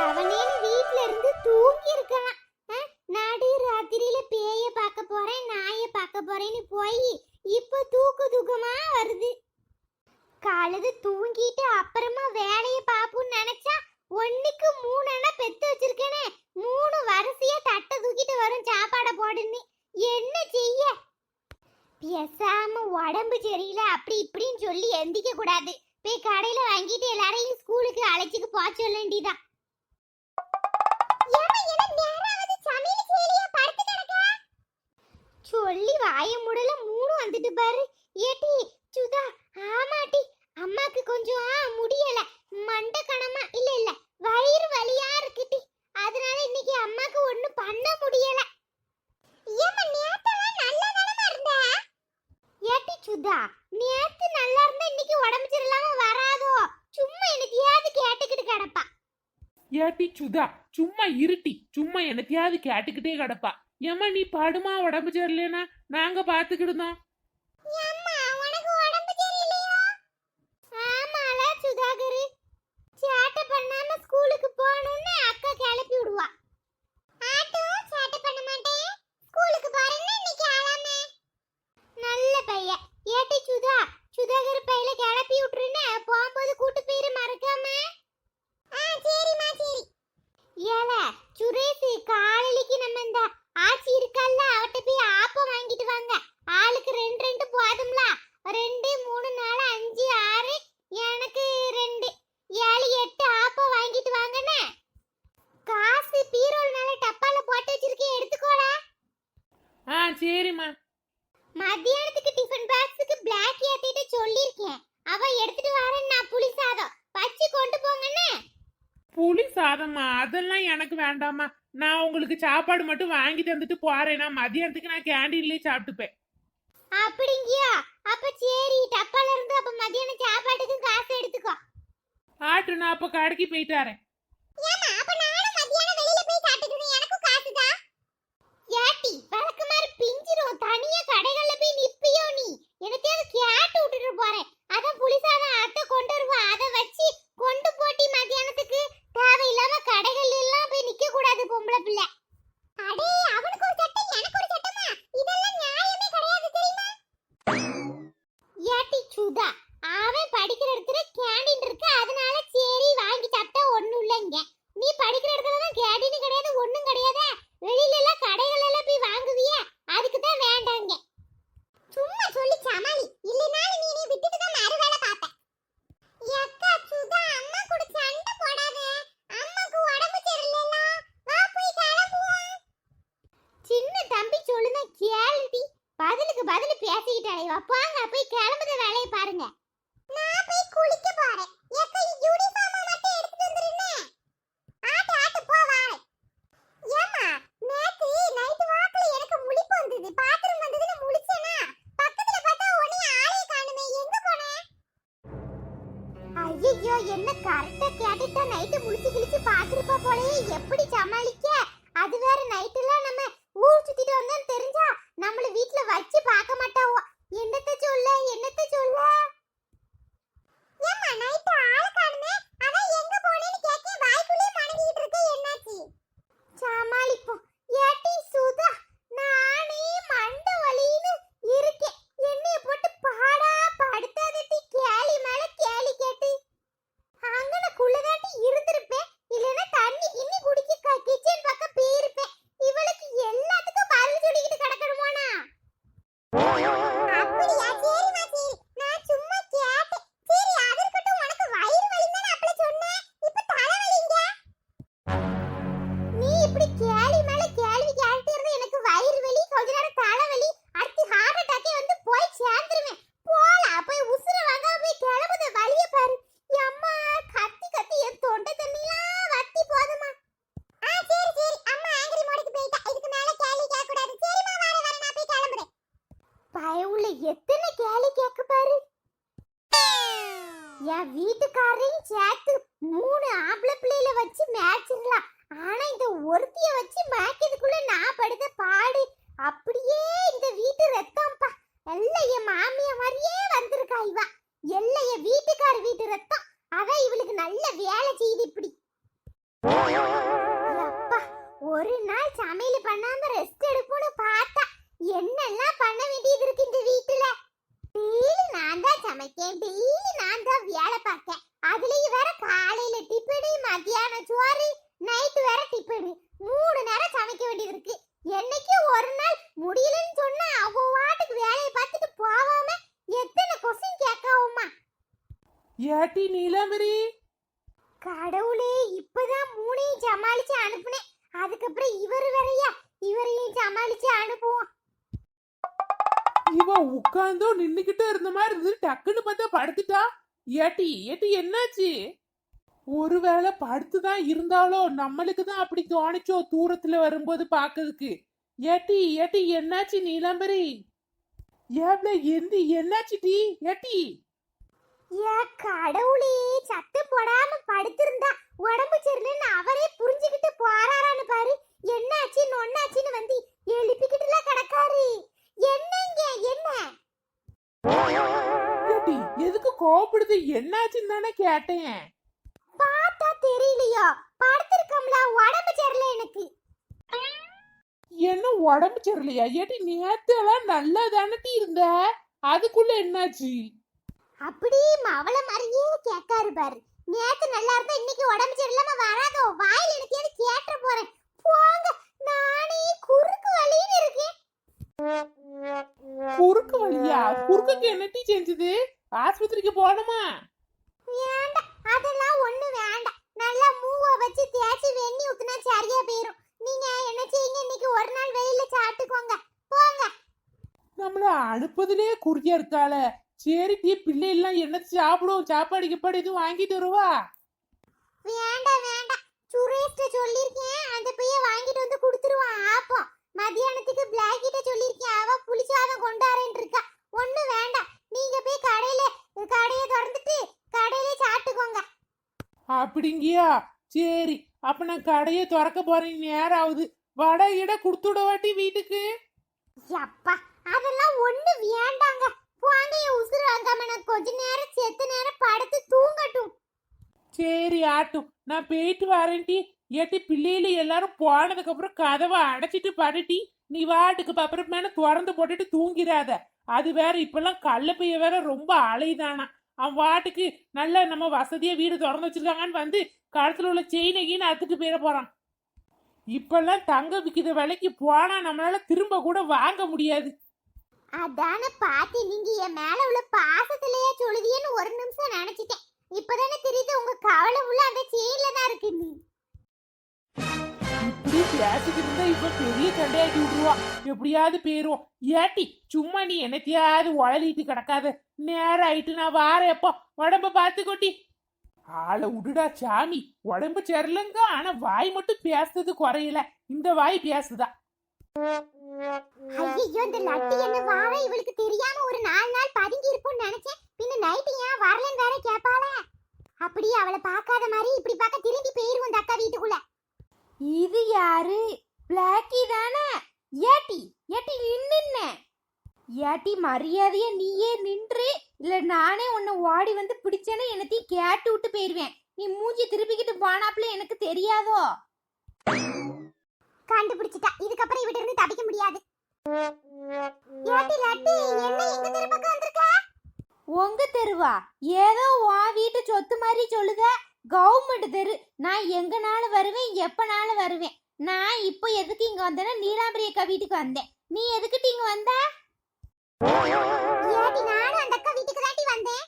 செவனேன்னு வீட்ல இருந்து தூங்கி இருக்கலாம். நடு ராத்திரியில பேய பார்க்க போறேன் நாயை பார்க்க போறேன்னு போய் இப்ப தூக்கமா வருது. காலது தூங்கிட்டு அப்புறமா வேலையை பாப்போம்னு நினைச்சா ஒண்ணுக்கு 3 அண்ணா பெத்து வச்சிருக்கேனே, 3 வரிசையா தட்டை தூக்கிட்டு வரும் சாப்பாடை போடுன்னு. என்ன செய்ய? பேசாம உடம்பு சரியில்லை அப்படி இப்படின்னு சொல்லி எந்திக்க கூடாது. போய் கடையில வாங்கிட்டு எல்லாரையும் ஸ்கூலுக்கு அழைச்சிட்டு போக சொல்ல வேண்டியதான். சொல்லி வாய முடல 3 வந்துட்டு பாரு. ஏட்டி சுதா, ஆமாட்டி அம்மாக்கு கொஞ்சம் முடியல, மண்டை கணமா இல்ல வயிறு வலியா இருக்குட்டி. அதனால இன்னைக்கு அம்மாக்கு ஒண்ணும் பண்ண முடியல. ஏட்டி சுதா, நேத்து நல்லா இருந்தா இன்னைக்கு உடம்பு சரியில்லாம வராதோ? சும்மா எனக்கு ஏது கேட்டுக்கிட்டு கிடப்பா. ஏட்டி சுதா, சும்மா இருட்டி, சும்மா எனத்தையாவது கேட்டுக்கிட்டே கிடப்பா. ஏமா நீ பாடுமா, உடம்பு சரியில்லைனா நாங்க பாத்துக்கிடுதோம். ஆமால சுதாகர், சேட்டை பண்ணாம ஸ்கூலுக்கு போகணும்னு அக்கா கிளப்பி விடுவா. ஆட்டோ சேட்டை பண்ண மாட்டேன், ஸ்கூலுக்கு போறேன்னு இன்னைக்கு ஆளாமே. நல்ல பையன். ஏட்டி சுதா, சுதாகர் பையில கிளப்பி விட்டுருன்னு போகும்போது கூட்டு போயிரு மறக்காம. சரிம்மா சரி. ஏல சுரேஷ், காலைக்கு நம்ம இந்த ஆச்சி இருக்கல்ல அவட்ட போய் ஆப்பம் வாங்கிட்டு வாங்க. ஆளுக்கு 2 போதும்ல. 2 3 4 5 6 எனக்கு 2 7 8 ஆப்பம் வாங்கிட்டு வாங்கண்ணே. காசு பீரோல்னால டப்பால போட்டு வச்சிருக்கேன், எடுத்துக்கோடா. சரிம்மா. மத்தியானத்துக்கு டிஃபன் பாக்ஸுக்கு பிளாக் ஏத்திட்ட சொல்லிருக்கேன், அவ எடுத்துட்டு வரேன். நான் புளி சாதம் வச்சு கொண்டு போங்கண்ணே. புளி சாதம்மா அதெல்லாம் எனக்கு வேண்டாமா. நான் உங்களுக்கு சாப்பாடு மட்டும் வாங்கி தந்துட்டு போறேன். நான் மதியானத்துக்கு நான் கேண்டீன்லயே சாப்பிட்டுப்பேன். அப்படிங்கியா? அப்ப சரி, டப்பால இருந்து அப்ப மதியான சாப்பாட்டுக்கு காசு எடுத்துக்கோ. ஆட்டு, நான் அப்ப கடைக்கு போயிட்டு வரேன். ஏமா அப்ப நானும் மதியான வெளியில போய் சாப்பிட்டுக்கிறேன், எனக்கும் காசு தான். ஏட்டி வழக்கமாரி பிஞ்சிரும், தனியா கடைகள்ல போய் நிப்பியோ நீ? எனத்தையாவது கேட்டு விட்டுட்டு போறேன். அதான் புளிசாதம் அத்தை கொண்டு வருவா, அதை வச்சு கொண்டு போட்டி மதியானத்துக்கு. தேவையில்லாம கடைகள் எல்லாம் போய் நிக்க கூடாது பொம்பளை பிள்ளை. அடே அவனுக்கு ஒரு சட்டம் எனக்கு ஒரு சட்டமா? இதெல்லாம் நியாயமே கிடையாது தெரியுமா? ஏட்டி சுதா, அவன் படிக்கிற இடத்துல கேண்டீன் இருக்கு, அதனால சரி வாங்கி சாப்பிட்டா ஒண்ணும் இல்லைங்க. நீ படிக்கிற இடத்துல தான் கேண்டீன் கிடையாது, ஒண்ணும் கிடையாது. வெளியில எல்லாம் கடைகள் எல்லாம் போய் வாங்குவியே, அதுக்கு தான் வேண்டாங்க. சும்மா சொல்லி சமாளி, இல்லனாலும் நீ விட்டுட்டு தான் மறு வேலை பாப்ப. அக்கா சுதா, அம்மா கூட சண்டை போடாத. அம்மாக்கு உடம்பு சரியில்லைல, வா போய் கிளம்புவோம். சின்ன தம்பி சொல்லுனா கேளுடி, பதிலுக்கு பதில் பேசிக்கிட்டாலே. வா போங்க, போய் கிளம்புற வேலையை பாருங்க. நான் போய் குளிக்க போறேன். ஏக்கா யூனிஃபார்ம் மட்டும் எடுத்துட்டு வந்துருங்க. ஆட்டு ஆட்டு போ வாரேன். ஏமா நேத்து நைட் வாக்குல எனக்கு முழிப்பு வந்தது, பாத்ரூம் வந்ததுன்னு முழிச்சேனா, பக்கத்துல பார்த்தா ஒண்ணே ஆளே காணுமே, எங்க போனே? ஐயோ, என்ன கரெக்ட்டா கேட்டுட்டா நைட் முழிச்சு கிழிச்சு பாத்துருப்பா போலயே. எப்படி சமாளிக்க? அது வேற நைட்லாம் நம்ம ஊர் சுத்திட்டு வந்தோம் தெரிஞ்சா நம்மள வீட்ல வச்சு பார்க்க மாட்டாவோ. என்னத்த சொல்ல? ஏம்மா நைட் ஆள காணுமே, அதான் எங்க போனேன்னு கேக்கே வாய்க்குள்ளே மணங்கிட்டு இருக்க, என்னாச்சு? சமாளிப்போம். ஏட்டி சுதா, நானே மண்ட வலின்னு இருக்கேன், என்னைய போட்டு பாடா படுத்தாதட்டி. கேலி மேல கேலி கேட்டு அங்கனக்குள்ளதாட்டி இருந்திருப்பேன், இல்லைன்னா தண்ணி கிண்ணி குடிக்க கிச்சன் பக்கம் போயிருப்பேன். இவளுக்கு எல்லாத்துக்கும் பதில் சொல்லிக்கிட்டு கிடக்கணுமானா? அப்படியா? சரிமா சரி, நான் சும்மா கேட்டேன். சரி அது இருக்கட்டும், உனக்கு வயிறு வலி தானே அப்பள சொன்னேன், இப்ப தலைவலிங்க. நீ இப்படி கேள்வி மேல கேள்வி கேட்டுட்டே இருந்தா எனக்கு வயிறு வலி, கொஞ்ச நேரம் தலைவலி, அடுத்து ஹார்ட் அட்டாக்கே வந்து போய் சேர்ந்துருவேன். போலாம், போய் உசுர வாங்காம போய் கிளம்புத வலிய பாரு. அம்மா கத்தி கத்தி என் தொண்டை தண்ணிலாம் வத்தி போதுமா. சரி சரி, அம்மா ஆங்கிரி மோடுக்கு போயிட்டா, இதுக்கு மேல கேள்வி கேட்க கூடாது. சரிமா வர வர, நான் போய் கிளம்புறேன். பயவுல எத்தனை கேள்வி கேட்க பாரு. என் வீட்டுக்காரையும் சேர்த்து 3 ஆம்பளை பிள்ளையில வச்சு மேய்ச்சிடலாம். ஆனா இந்த ஒருத்திய வச்சு மேய்க்கிறதுக்குள்ள நான் படுத்த பாடு அப்படியே இந்த வீட்டு ரத்தம்ப்பா. எல்லாம் என் மாமிய மாதிரியே வந்திருக்கா இவ. எல்லாம் என் வீட்டுக்கார வீட்டு ரத்தம். அதான் இவளுக்கு நல்ல வேலை செய்யுது இப்படி. சோறு நைட் வேற டிஃபன் 3 நேரம் சமைக்க வேண்டியது இருக்கு. என்னைக்கு ஒரு நாள் முடியலன்னு சொன்னா அவ வாட்டுக்கு வேலையை பார்த்துட்டு போகாம எத்தனை கொஸ்டின் கேட்காவுமா. ஏட்டி நீலாம்பரி, கடவுளே, இப்பதான் 3ஐயும் சமாளிச்சு அனுப்புனேன். அதுக்கப்புறம் இவர் வேறயா, இவரையும் சமாளிச்சு அனுப்புவோம். இவ உட்கார்ந்தோ நின்னுகிட்டோ இருந்த மாதிரி இருந்து டக்குன்னு பார்த்தா படுத்துட்டா. ஏட்டி ஏட்டி என்னாச்சு? ஒருவேளை படுத்துதான் இருந்தாலோ நம்மளுக்கு தான் அப்படி தோணுச்சோ தூரத்துல வரும்போது பாக்குறதுக்கு. ஏட்டி ஏட்டி என்னாச்சு நீலாம்பரி? ஏப்ல எந்தி என்னாச்சு டி ஏட்டி? ஏ கடவுளே, சத்தம் போடாம படுத்திருந்தா உடம்பு சரியில்லைன்னு அவரே புரிஞ்சுக்கிட்டு போறாரான்னு பாரு. என்னாச்சு நொன்னாச்சுன்னு வந்து எழுப்பிக்கிட்டுலாம் கிடக்காரு. என்னங்க என்ன? ஏட்டி எதுக்கு கோவப்படுது? என்னாச்சுன்னு தானே கேட்டேன். பார்த்தா தெரியலையோ, படுத்திருக்கோம்ல, உடம்பு சரியில்லை எனக்கு. என்ன உடம்பு சரியில்லையா? ஏட்டி நேத்து எல்லாம் நல்லா தானே இருந்த, அதுக்குள்ள என்னாச்சு? அப்படி மவள மாதிரியே கேட்காரு பாரு. நேத்து நல்லா இருந்தா இன்னைக்கு உடம்பு சரியில்லாம வராதோ? வாயில எடுத்தியாவது கேட்ட போறேன். போங்க, நானே குறுக்கு வழின்னு இருக்கேன். குறுக்கு வழியா? குறுக்குக்கு என்னட்டி செஞ்சது? ஆஸ்பத்திரிக்கு போகணுமா? வேண்டாம், அதெல்லாம் ஒண்ணு வேண்டாம். நல்லா மூவ வச்சு தேய்ச்சி வெண்ணி ஊத்துனா சரியா போயிரும். நீங்க என்ன செய்யுங்க, இன்னைக்கு ஒரு நாள் வெளியில சாப்பிட்டுக்கோங்க. போங்க. நம்மள அனுப்புறதுலே குறியா இருக்காள. சரி டீ, பிள்ளை எல்லாம் என்ன சாப்பிடும்? சாப்பாடு கிப்பாடு எதுவும் வாங்கிட்டு வருவா? வேண்டாம் வேண்டாம், சுரேஷ்ட சொல்லிருக்கேன், அந்த பைய வாங்கிட்டு வந்து கொடுத்துருவான். ஆப்போம் மத்தியானத்துக்கு பிளாக்கிட்ட சொல்லிருக்கேன், அவ புளிச்சாதம் கொண்டாரேன்னு இருக்கா. ஒண்ணு வேண்டாம், நீங்க போய் கடையை திறந்துட்டு கடையிலே சாப்பிட்டுக்கோங்க. அப்படிங்கியா? சரி, அப்ப நான் கடையை திறக்க போறேன். நேரம் ஆகுது. வடை இட கொடுத்துட வாட்டி வீட்டுக்கு. அப்பா, அதெல்லாம் ஒண்ணு வேண்டாங்க. போங்க, உசுறு வாங்காம நான் கொஞ்ச நேரம் செத்த நேரம் படுத்து தூங்கட்டும். சரி ஆட்டும், நான் போயிட்டு வரேன் டி. ஏட்டி பிள்ளையில எல்லாரும் போனதுக்கு அப்புறம் கதவை அடைச்சிட்டு படுட்டி. நீ வாட்டுக்கு அப்புறமேல திறந்து போட்டுட்டு தூங்கிடாத. அது வேற இப்பெல்லாம் கள்ள பைய வேற ரொம்ப அலைதானா. அவன் வாட்டுக்கு நல்ல நம்ம வசதியா வீடு திறந்து வச்சிருக்காங்கன்னு வந்து கழுத்துல உள்ள செயினை கீழே அத்துட்டு போயிட போறான். இப்பெல்லாம் தங்க விக்கிற விலைக்கு போனா நம்மளால திரும்ப கூட வாங்க முடியாது. அதான பாட்டி, நீங்க என் மேல உள்ள பாசத்திலேயே சொல்லுதீன்னு ஒரு நிமிஷம் நினைச்சிட்டேன். இப்பதானே தெரியுது உங்க கவலை உள்ள அந்த செயின்ல தான் இருக்கு. நீ இப்படி பேசிக்கிட்டு இருந்தா இப்ப பெரிய சண்டையாட்டி விட்டுருவா. எப்படியாவது போயிருவோம். ஏட்டி சும்மா நீ என்னத்தையாவது உழலிட்டு கிடக்காத. நேரம் ஆயிட்டு நான் வாரேன். எப்போ உடம்ப பார்த்து கொட்டி ஆளை விடுடா சாமி. உடம்பு சரியில்லைங்க, ஆனா வாய் மட்டும் பேசுறது குறையல. இந்த வாய் பேசுதா. ஐயோ, இந்த லட்டி என்ன வார இவளுக்கு தெரியாம ஒரு 4 நாள் பதுங்கி இருக்கும்னு நினைச்சேன். பின்ன நைட்டு ஏன் வரலன்னு வேற கேட்பாளே. அப்படியே அவளை பார்க்காத மாதிரி இப்படி பார்க்க திரும்பி போயிருவோம் இந்த அக்கா வீட்டுக்குள்ள. இது யாரு? பிளாக்கி தானே? ஏட்டி ஏட்டி நின்னுன்ன. ஏட்டி மரியாதையா நீயே நின்று, இல்ல நானே உன்னை ஓடி வந்து பிடிச்சேன்னு என்னத்தையும் கேட்டு விட்டு போயிருவேன். நீ மூஞ்சி திருப்பிக்கிட்டு போனாப்புல எனக்கு தெரியாதோ? கண்டுபிடிச்சிட்டா, இதுக்கப்புறம் இவட்ட இருந்து தப்பிக்க முடியாது. ஏட்டி லட்டி, என்ன எங்க தெரு பக்கம் வந்திருக்க? உங்க தெருவா? ஏதோ உன் வீட்டு சொத்து மாதிரி சொல்லுத. கவர்மெண்ட் தெரு. நான் எங்கனாலும் வருவேன், எப்பனாலும் வருவேன். நான் இப்போ எதுக்கு இங்க வந்தேன்னா நீலாம்பரி அக்கா வீட்டுக்கு வந்தேன். நீ எதுக்கிட்டு இங்க வந்த? ஏடி, நானும் அந்த அக்கா வீட்டுக்கு தாண்டி வந்தேன்.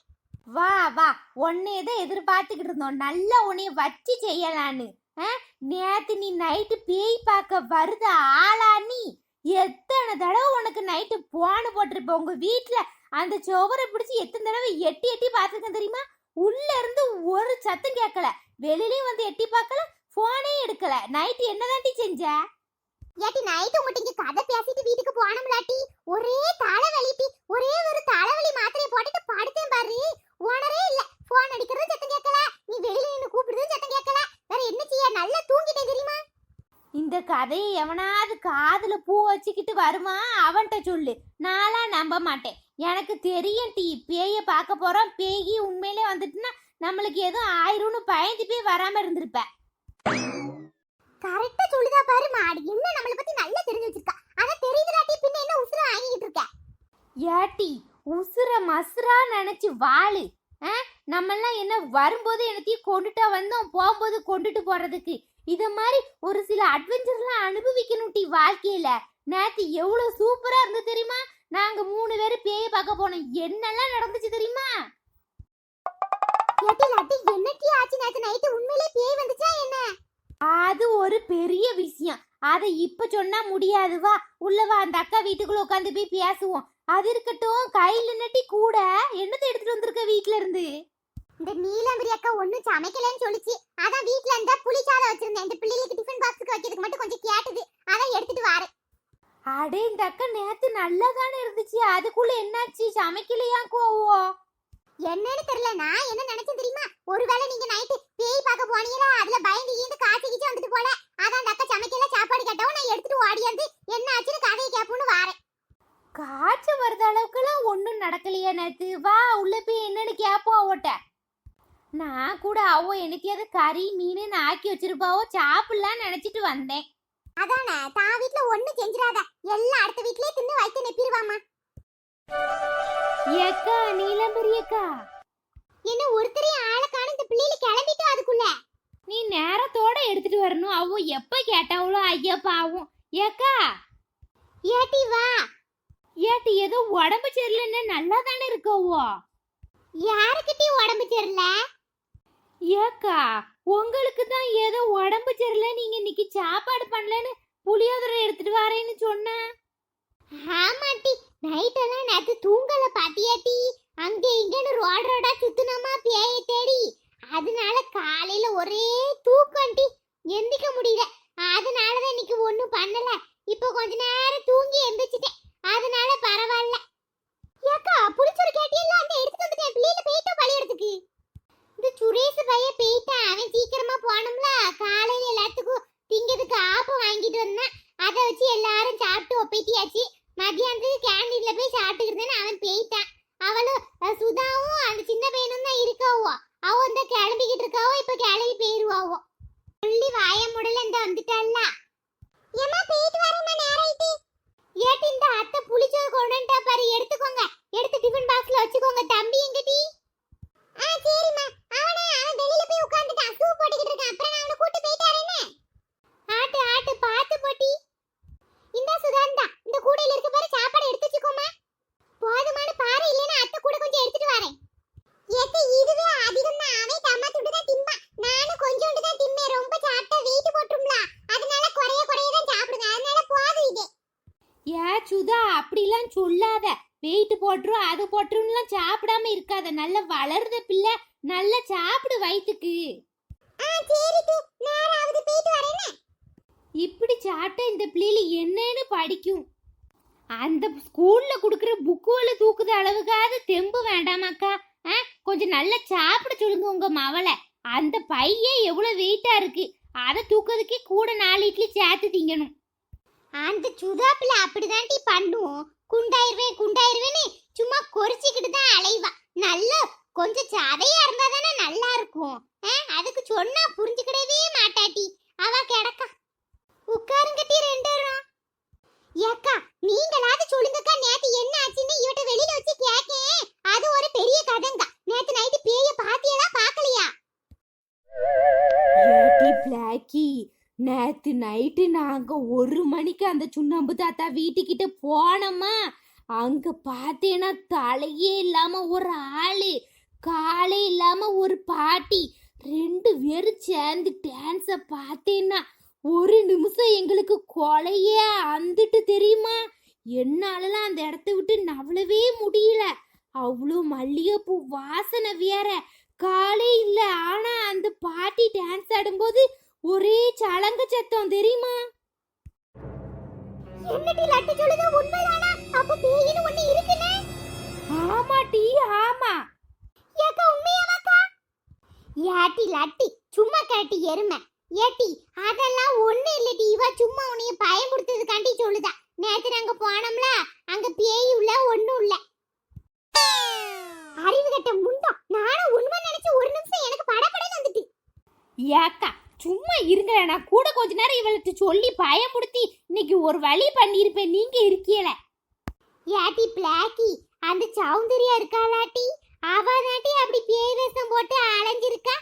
வா வா, உன்னையே தான் எதிர்பார்த்துக்கிட்டு இருந்தோம். நல்லா உன்னைய வச்சு செய்யலான்னு. நேத்து நீ நைட்டு பேய் பார்க்க வருத ஆளா நீ? எத்தனை தடவை உனக்கு நைட்டு போன் போட்டிருப்ப. உங்க வீட்டுல அந்த சுவரை பிடிச்சி எத்தனை தடவை எட்டி எட்டி பார்த்துருக்கேன் தெரியுமா? உள்ள இருந்து ஒரு சத்தம் கேட்கல, வெளியிலயும் வந்து எட்டி பார்க்கல, போனே எடுக்கல. நைட்டு என்னதாண்டி செஞ்ச? ஏட்டி நைட்டு உங்ககிட்ட கதை பேசிட்டு வீட்டுக்கு போனோம்லாட்டி, ஒரே தலைவலிட்டி. ஒரே ஒரு தலைவலி மாத்திரையை போட்டுட்டு படுத்தேன் பாரு. ஓனரே இல்ல. போன் அடிக்கிறது சத்தம் கேட்கல, நீ வெளியில நின்னு கூப்பிடுறது சத்தம் கேட்கல. வேற என்ன செய்ய? நல்லா தூங்கிட்டேன் தெரியுமா? இந்த கதையை எவனாவது காதுல பூ வச்சுக்கிட்டு வருமா அவன்கிட்ட சொல்லு. நானா நம்ப மாட்டேன். எனக்கு தெரியும் டீ, பேய பார்க்க போறோம், பேயி உண்மையிலே வந்துட்டுன்னா நம்மளுக்கு எதுவும் ஆயிரும்னு பயந்து போய் வராம இருந்திருப்ப. கரெக்டா சொல்லுதா பாரு மாடி. என்ன நம்மள பத்தி நல்லா தெரிஞ்சு வச்சிருக்கா. ஆனா தெரியுதுலாட்டி, பின்ன என்ன உசுர வாங்கிட்டு இருக்க? ஏட்டி, உசுர மசுரா நினைச்சு வாளு. நம்மெல்லாம் என்ன வரும்போது என்னத்தையும் கொண்டுட்டா வந்தோம், போகும்போது கொண்டுட்டு போறதுக்கு. இத மாதிரி ஒரு சில அட்வென்ச்சர்லாம் அனுபவிக்கணும் டி வாழ்க்கையில. நேத்து எவ்வளவு சூப்பரா இருந்து தெரியுமா? நாங்க 3 பேரும் பேய பார்க்க போனோம். என்னெல்லாம் நடந்துச்சு தெரியுமா? என்னட்டி ஆச்சு நேத்து நைட்டு? உண்மையிலே பேய் வந்துச்சா என்ன? அது ஒரு பெரிய விஷயம். அதை இப்ப சொன்னா முடியாது. வா உள்ள வா, அந்த அக்கா வீட்டுக்குள்ள உட்காந்து போய் பேசுவோம். அது இருக்கட்டும், கையில நட்டி கூட என்னத்தை எடுத்துட்டு வந்திருக்க வீட்ல இருந்து? இந்த நீலம்பரி அக்கா ஒண்ணும் சமைக்கலன்னு சொல்லிச்சு. அதான் வீட்ல இருந்தா புளிச்சாதம் வச்சிருந்தேன். இந்த பிள்ளைகளுக்கு டிஃபன் பாக்ஸ்க்கு வைக்கிறதுக்கு மட்டும் கொஞ்சம் கேட்டது. அதான் எடுத்துட்டு வரேன். அடே, இந்த அக்கா நேத்து நல்லா தானே இருந்துச்சு. அதுக்குள்ள என்னாச்சு? சமைக்கலையா கோவோ? என்னன்னு தெரியல. நான் என்ன நினைச்சேன் தெரியுமா? ஒருவேளை நீங்க நைட்டு பேய் பார்க்க போனீங்களா, அதுல பயந்து ஈந்து காய்ச்சி கீச்சு வந்துட்டு போல. அதான் அந்த அக்கா சமைக்கல, சாப்பாடு கேட்டவும் நான் எடுத்துட்டு ஓடியாந்து என்ன ஆச்சுன்னு கதையை கேட்போன்னு வாரேன். காய்ச்ச வருத அளவுக்குலாம் ஒன்றும் நடக்கலையா நேத்து? வா உள்ள போய் என்னன்னு கேட்போம் அவட்ட. நான் கூட அவ எனக்கையாவது கறி மீன் ஆக்கி வச்சிருப்பாவோ, சாப்பிடலான்னு நினைச்சிட்டு வந்தேன். அதானே, தான் வீட்ல ஒண்ணு செஞ்சிராத, எல்லாம் அடுத்த வீட்லயே தின்னு வைத்து நெப்பிடுவாமா. ஏக்கா, நீலம்பரி அக்கா, என்ன ஒருத்தரையும் ஆளை காணோம். இந்த பிள்ளைல கிளம்பிட்டோம். அதுக்குள்ள நீ நேரத்தோட எடுத்துட்டு வரணும். அவ எப்ப கேட்டாவளோ ஐயா பாவும். ஏக்கா, ஏட்டி வா. ஏட்டி ஏதோ உடம்பு சரியில்லைன்னு நல்லா தானே இருக்கவோ? யாருக்கிட்டயும் உடம்பு சரியில்லை. ஏக்கா, உங்களுக்கு தான் ஏதோ உடம்பு சரியில்லை, நீங்க இன்னைக்கு சாப்பாடு பண்ணலன்னு புளியோதரை எடுத்துட்டு வரேன்னு சொன்ன. ஆமாட்டி, நைட்டெல்லாம் நேத்து தூங்கல பாத்தியாட்டி. அங்க இங்கன்னு ரோடா சுத்துனமா பேய தேடி. அதனால காலையில ஒரே தூக்கம்டி, எந்திக்க முடியல. அதனாலதான் இன்னைக்கு ஒண்ணும் பண்ணல. இப்போ கொஞ்ச நேரம் தூங்கி எந்திரிச்சிட்டேன். அதனால பரவாயில்ல. ஏக்கா, புளிச்சோறு கேட்டியல்ல, அந்த எடுத்துட்டு வந்துட்டேன். பிள்ளைல போயிட்டோம் பள்ளியிடத்துக்கு. இந்த சுரேஷ் பைய போயிட்டான். அவன் சீக்கிரமா போனோம்ல. காலையில எல்லாத்துக்கும் திங்கிறதுக்கு ஆப்பம் வாங்கிட்டு வந்தான். அதை வச்சு எல்லாரும் சாப்பிட்டு ஒப்பைத்தியாச்சு. மத்தியானத்துக்கு கேண்டீன்ல போய் சாப்பிட்டுக்கிறதுன்னு அவன் போயிட்டான். அவளும் சுதாவும் அந்த சின்ன பையனும் தான் இருக்காவோ. அவ இந்த கிளம்பிக்கிட்டு இருக்காவோ. இப்ப கிளம்பி போயிருவாவோ. சொல்லி வாய முடல இந்த வந்துட்டாள்ல. ஏமா போயிட்டு வரமா, நேரம் ஆயிட்டு. ஏட்டு, இந்த அத்தை புளிச்சோறு கொண்டுட்டா பாரு, எடுத்துக்கோங்க. எடுத்து டிஃபன் பாக்ஸ்ல வச்சுக்கோங்க. தம்பி எங்கடி? சரிம்மா. அவன் வெளியில போய் உட்கார்ந்துட்டான். சூப் போட்டுக்கிட்டு இருக்கான். அப்புறம் நான் அவனை கூட்டி போயிட்டு வரேனே. ஆட்டு ஆட்டு பாத்து போட்டி. இந்த சுதாந்தா, இந்த கூடையில இருக்க பாரு, சாப்பாடு எடுத்து வச்சுக்கோமா. போதுமான பாரு, இல்லனா அத்தை கூட கொஞ்சம் எடுத்துட்டு வரேன். ஏத்து, இதுவே அதிகம் தான். அவன் தம்மா துண்டு தான் திம்பா. நானும் கொஞ்சோண்டு தான் திம்பேன். ரொம்ப சாப்பிட்டா வெயிட் போட்டுரும்ல. அதனால குறைய தான் சாப்பிடுங்க. அதனால போதும் இது. ஏ சுதா, அப்படிலாம் சொல்லாத. வெயிட் போட்டுரும் அது போட்டுரும்லாம் சாப்பிடாம இருக்காத. நல்ல வளருத பிள்ளை, நல்லா சாப்பிடு வயித்துக்கு. இப்படி சாப்பிட்டா இந்த பிள்ளைல என்னன்னு படிக்கும்? அந்த ஸ்கூல்ல குடுக்கற புக்குல தூக்குத அளவுக்காவது தெம்பு வேண்டாமாக்கா? கொஞ்சம் நல்லா சாப்பிட சொல்லுங்க உங்க மவளை. அந்த பையே எவ்வளவு வெயிட்டா இருக்கு, அதை தூக்குறதுக்கே கூட 4 இட்லி சேர்த்து திங்கணும். அந்த சுதா பிள்ளை அப்படிதான்டி பண்ணுவோம். குண்டாயிருவேன்னு சும்மா கொறிச்சிக்கிட்டு தான் அலைவா. நல்லா கொஞ்சம் சதையா இருந்தா தானே நல்லா இருக்கும். அதுக்கு சொன்னா புரிஞ்சுக்கிடவே மாட்டாட்டி. அவ கிடக்கா. உட்காருங்கட்டி 2 பேரும். ஏக்கா, நீங்களாவது சொல்லுங்கக்கா, நேத்து என்ன ஆச்சுன்னு இவட்ட வெளியில வச்சு கேக்கேன். அது ஒரு பெரிய கதைங்க. நேத்து நைட்டு பேய பாத்தியலா பாக்கலையா? ஏட்டி பிளாக்கி, நேத்து நைட்டு நாங்க 1 மணிக்கு அந்த சுண்ணாம்பு தாத்தா வீட்டுக்கிட்ட போனோமா. அங்க பார்த்தேன்னா தலையே இல்லாம ஒரு ஆளு, காலே இல்லாம ஒரு பாட்டி, 2 பேரும் சேர்ந்து டான்ஸ பார்த்தேன்னா 1 நிமிஷம் எங்களுக்கு கொலையே அந்துட்டு தெரியுமா. என்னாலலாம் அந்த இடத்த விட்டு நவளவே முடியல. அவ்வளோ மல்லிகைப்பூ வாசனை வேற. காலே இல்ல, ஆனா அந்த பாட்டி டான்ஸ் ஆடும்போது ஒரே சலங்க சத்தம் தெரியுமா. என்னடி லட்டு சொல்லுது உண்மைதானா? அப்ப பேயின்னு ஒண்ணு இருக்குனே. ஆமாடி, ஆமா. ஏக்கா, உண்மையாவாக்கா? ஏட்டி லட்டி, சும்மா கேட்டி எருமை. ஏட்டி, அதெல்லாம் ஒண்ணு இல்லடி. இவ சும்மா உன்னைய பயமுறுத்ததுக்காண்டி சொல்லுதா. நேத்து நாங்க போனோம்ல, அங்க பேய் உள்ள ஒண்ணும் இல்ல. அறிவு கட்ட முண்டம். நானும் உண்மை நினைச்சு 1 நிமிஷம் எனக்கு படபடன்னு வந்துட்டு. ஏக்கா, சும்மா இருங்க. நான் கூட கொஞ்ச நேரம் இவளுக்கு சொல்லி பயமுறுத்தி இன்னைக்கு ஒரு வழி பண்ணிருப்பேன். நீங்க இருக்கீல. ஏட்டி பிளாக்கி, அந்த சௌந்தர்யா இருக்காளாட்டி, அவ நாட்டி அப்படி பேய் வேஷம் போட்டு அலைஞ்சிருக்கா.